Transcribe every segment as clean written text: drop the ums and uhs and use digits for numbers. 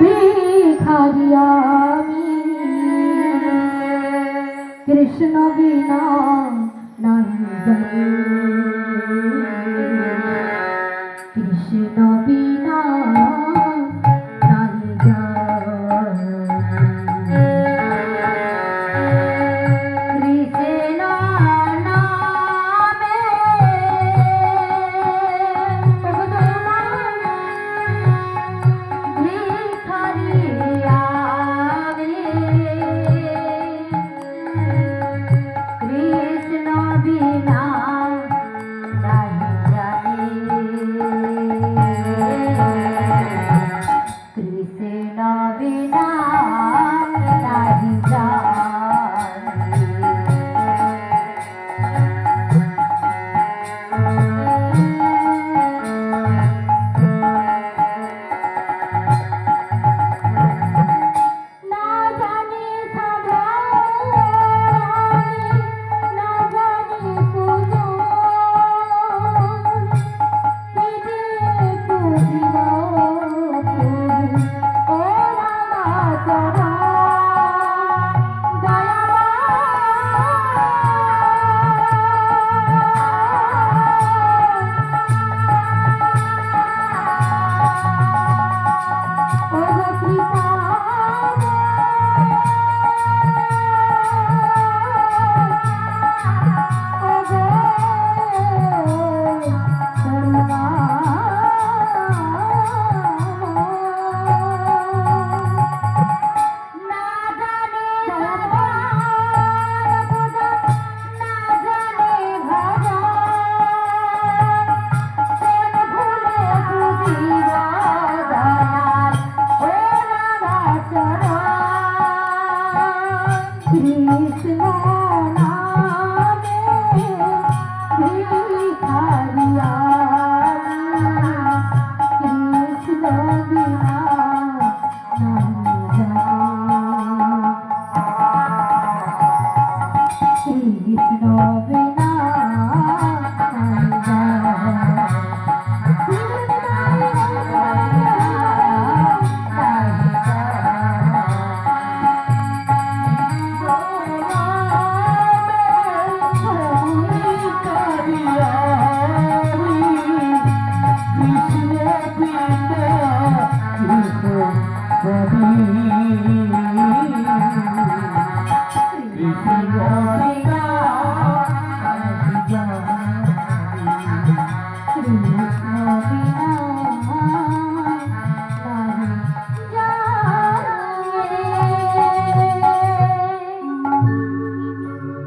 ভিখারি আমি কৃষ্ণ বিনা নাহি জানি কৃষ্ণ বিনা নাহি জানি কৃষ্ণ নামে ভিখারি আমি কৃষ্ণ বিনা নাহি জানি কৃষ্ণ বিনা নাহি জানি না জানি সাধন না জানি পূজন দিদি পুজিব ও রামাচরণ দয়াময় ও কৃপা কৃষ্ণ নামে ভিখারি আমি কৃষ্ণ বিনা নাহি জানি কৃষ্ণ বিনা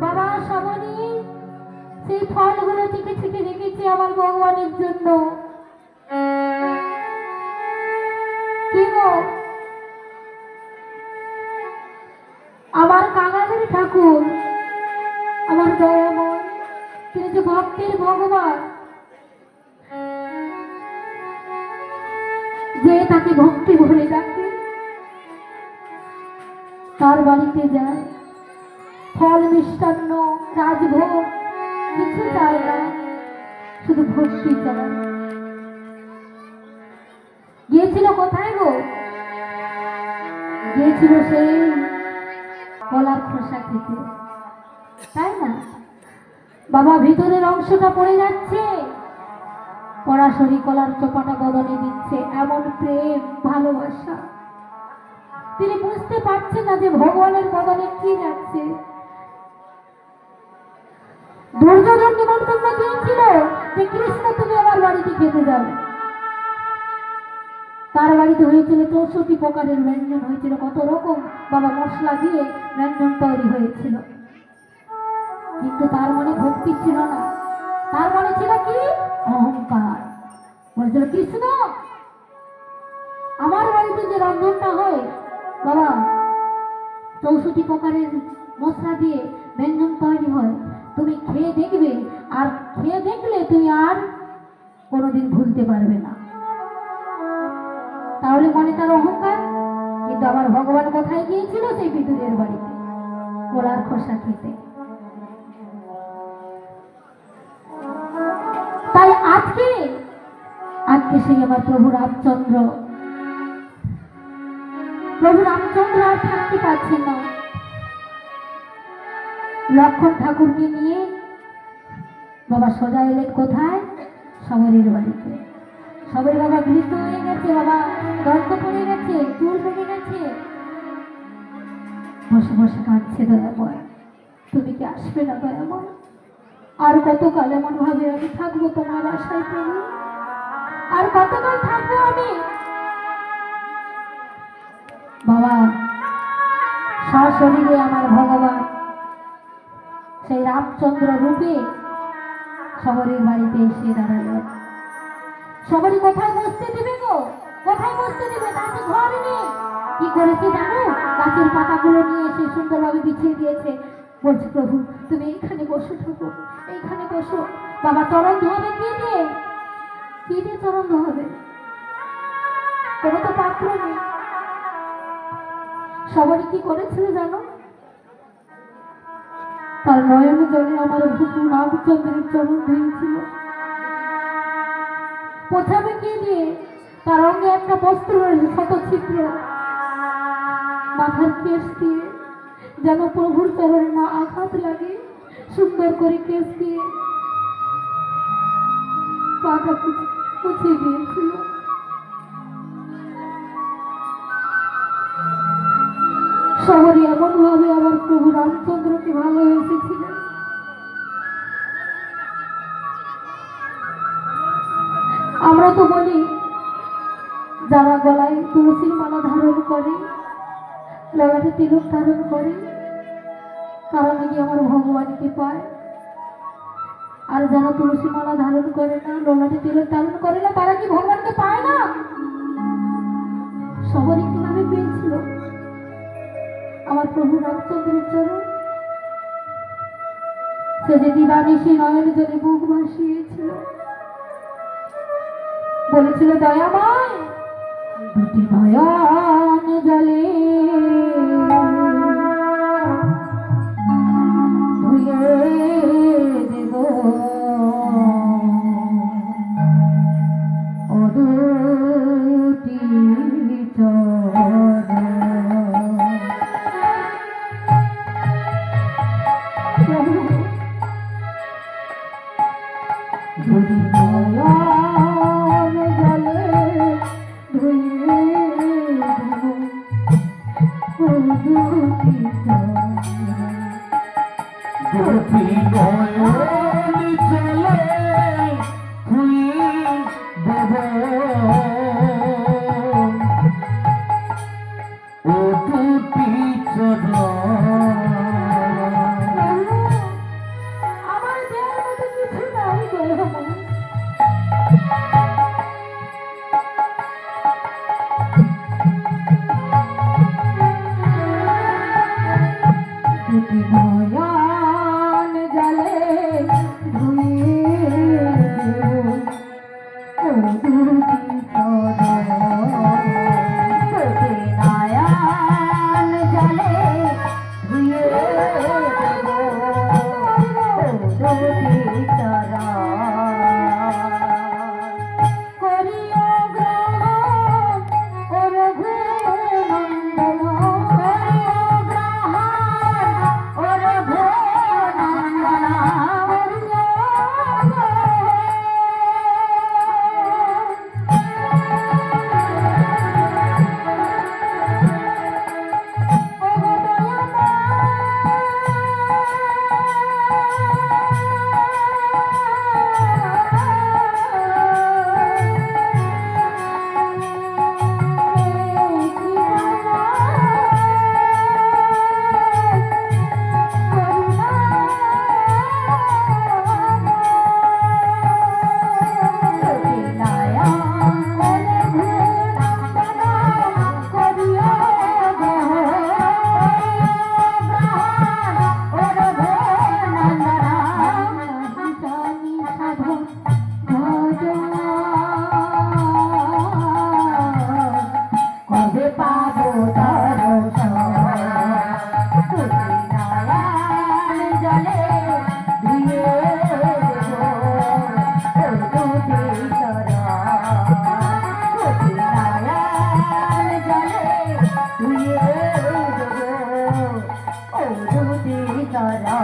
বাবা সামনে সেই ফলগুলো থেকে থেকে রেখেছি আমার ভগবানের জন্য। কি গো আমার কাঙালের ঠাকুর আমার দয়াময় তিনি যে ভক্তির ভগবান, যে তাকে ভক্তি ভরে ডাকে তার বাড়িতে যায়, ফল মিষ্টান্ন রাজভোগ কিছু চায় না, শুধু ভক্তি চায়। গিয়েছিল কোথায় গো? গিয়েছিল সেই কলার খোসা খেতে, তাই না? বাবা ভিতরের অংশটা পড়ে যাচ্ছে, পরাশরী কলার চোপাটা বদলে দিচ্ছে। এমন প্রেম ভালোবাসা তিনি বুঝতে পারছেন না যে ভগবানের বদলে কি যাচ্ছে। দুর্যোধন নিমন্ত্রণ দিয়েছিল যে কৃষ্ণ তুমি আমার বাড়িতে খেতে যাবে। তার বাড়িতে হয়েছিল 64 প্রকারের ব্যঞ্জন হয়েছিল, কত রকম বাবা মশলা দিয়ে ব্যঞ্জন তৈরি হয়েছিল, কিন্তু তার মনে ভক্তি ছিল না। তার মনে ছিল কি? অহংকার। বলেছিল কৃষ্ণ আমার বাড়িতে যে রন্ধনটা হয় বাবা 64 প্রকারের মশলা দিয়ে ব্যঞ্জন তৈরি হয়, তুমি খেয়ে দেখবে, আর খেয়ে দেখলে তুমি আর কোনোদিন ভুলতে পারবে না। তাহলে মনে তার অহংকার। কিন্তু আমার ভগবান কোথায় গিয়েছিল? সেই বিদুরের বাড়িতে কলার খোসা খেতে। তাই আজকে সেই আমার প্রভু রামচন্দ্র প্রভু রামচন্দ্র আর থাকতে পারছেন না। লক্ষণ ঠাকুরকে নিয়ে বাবা সোজা এলেন কোথায়? শবরীর বাড়িতে। সবের বাবা বৃদ্ধ হয়ে গেছে, বাবা দর্দ পড়ে গেছে, চুল ভেঙে গেছে, বসে বসে কাঁদছে। দয়াময়, তুমি কি আসবে না দয়াময়? আর কতকাল এমন ভাবে আমি থাকবো তোমার আশায় প্রভু? আর কতকাল থাকবো আমি? বাবা সশরীরে আমার ভগবান সেই রামচন্দ্র রূপে সবরীর বাড়িতে এসে দাঁড়ালেন। সবারই কোথায় বসতে দিবে গো? কোথায় বসতে দিবে? তাকে ঘর নেই। কি করেছে জানো? গাছের পাতাগুলো নিয়ে এসে সুন্দরভাবে বিছিয়ে দিয়েছে। বলছে প্রভু তুমি এইখানে বসো, ঠাকুর এইখানে বসো। বাবা চরণ ধোয়াবে কি দিয়ে? কি দিয়ে চরণ ধোয়াবে? কোনো তো পাত্র নেই। সবারই কি করেছিল জানো? তার নয়ন জলে আমার ভূপু রামচন্দ্রের চরণ ধুয়েছিল। পোছাবে কি দিয়ে? তার অঙ্গে একটা বস্ত্র রয়েছে শত ছিদ্র, মাথার কেশ দিয়ে যেন প্রভুর চরণে না আঘাত লাগে সুন্দর করে কেশ দিয়ে পাটা পুছিয়ে দিয়েছিল। সবারই এমন ভাবে আমার প্রভু রামচন্দ্রকে ভালোবেসেছিলেন। আমরা তো বলি যারা গলায় তুলসীর মালা ধারণ করে, ললাটে তিলক ধারণ করে, তারা নাকি আমার ভগবানকে পায়। আর যারা তুলসী মালা ধারণ করে না, ললাটে তিলক ধারণ করে না, তারা কি ভগবানকে পায় না? সবারই কিভাবে পেয়েছিল আমার প্রভু রামচন্দ্রের চরণ। সে যে দিবানিশি নয়ন জলে বুক ভাসিয়েছিল, বলেছিল দয়াময় দুটি নয়ন জলে ধুয়ে দেব ও দুটি দুটি নয়ন জলে ধুয়ে দেব ও দুটি দুটি নয়ন জলে ধুয়ে দেব ও দুটি চরণ। আমার দেওয়ার মতো কিছু নাই দয়াময়। দুটি নয়ন জলে ধুয়ে দেবো ও দুটি তারা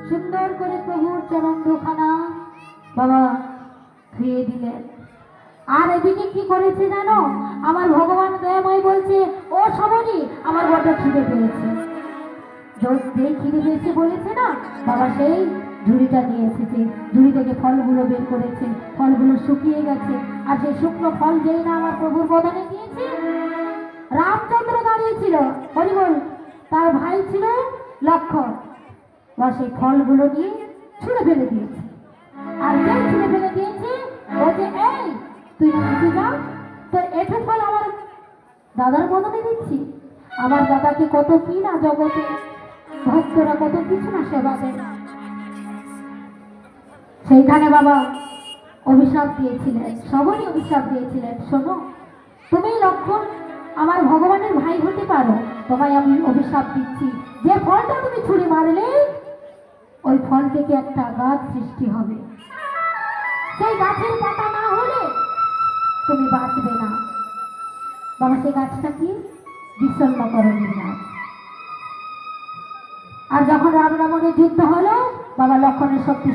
সুন্দর করে প্রভুর চরণ দুখানা বাবা ধুয়ে দিলেন। আর এদিকে কি করেছে জানো, আমার ভগবান দয়াময় বলছে, ও সবরি আমার বড় খিদে পেয়েছে। যেই খিদে পেয়েছে বলেছে না, বাবা সেই ঝুড়িটা নিয়ে এসেছে, ঝুড়ি থেকে ফলগুলো বের করেছে, ফলগুলো শুকিয়ে গেছে। আর সেই শুকনো ফল যেই না আমার প্রভুর বদনে দিয়েছে, রামচন্দ্র দাঁড়িয়েছিল, হরি বল, তার ভাই ছিল লক্ষণ, বা সেই ফলগুলো নিয়ে ছুঁড়ে ফেলে দিয়েছে। আর যেই ছুঁড়ে ফেলে দিয়েছে, বলছে, এই তুই নিচে যা, তোর এঠো ফল আমার দাদার বদনে দিচ্ছি। আমার দাদাকে কত কি না জগতে ভক্তরা কত কিছু না সেবা দেয়। সেইখানে বাবা অভিশাপ দিয়েছিলেন, সবরই অভিশাপ দিয়েছিলেন, শোনো তুমি লক্ষণ আমার ভগবানের ভাই হতে পারো, তোমায় আমি অভিশাপ দিচ্ছি, যে ফলটা তুমি ছুঁড়ে মারলে ওই ফল থেকে একটা গাছ সৃষ্টি হবে, সেই গাছের পাতা না হলে তুমি বাঁচবে না। বাবা সেই গাছটা কি? বিষণ্ণকরণীর গাছ। আর যখন রাম রাবণের যুদ্ধ হলো, বাবা লক্ষণের শক্তি